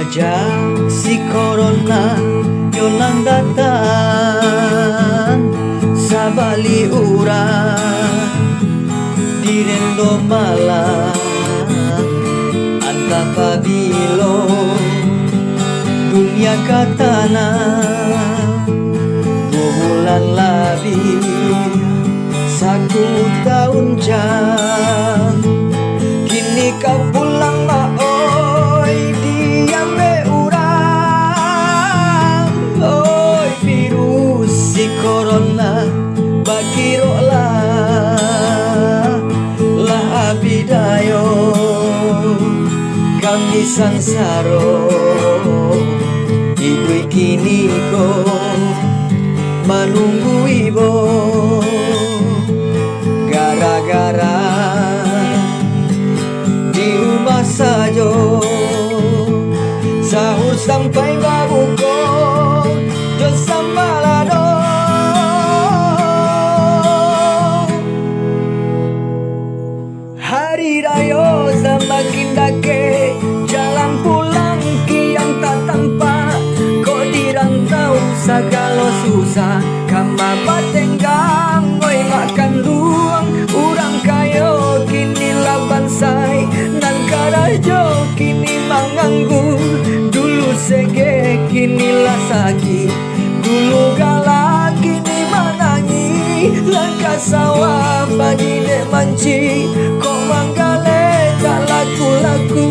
Ajak si corona nyonang datang sabali urang direndo malam anta pabilo dunia katana bulan labih saku tahun jam kini kau pulang maoi diambe urang oi virus si corona bakiro lah abidayo kami sansaro hidup kini ko menunggu ibu gara-gara di rumah saja sahur sampai babuko jo sambalado hari raya semakin dake jalan pulang kian tak tampak kok dirantau segala susah kama batenggang oi makan ruang urang kayo kini laban say nan karajo kini manganggur dulu sege kini lah sakit dulu galak kini manangi langkah sawah bagi nek manci kok manggale tak laku-laku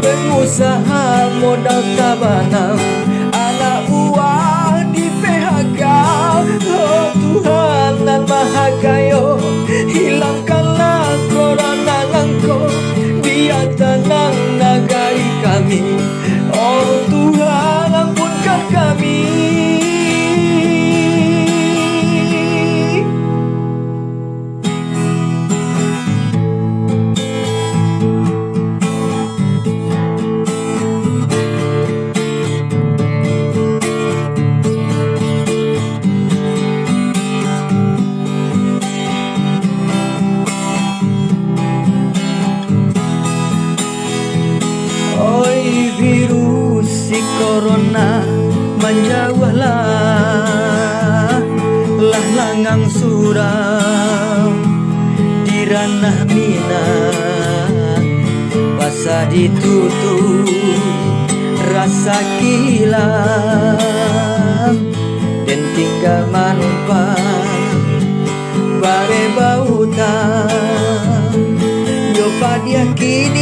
pengusaha modal tabanam anak buah di PHK oh Tuhan nan maha kayo hilangkanlah corona langko biar tenang negari kami oh Tuhan ampunkan kami. Virus si corona menjauhlah lah langang suram di ranah minat pasar ditutup rasa kilang dan tinggal manumpang bare bautan yo padia kini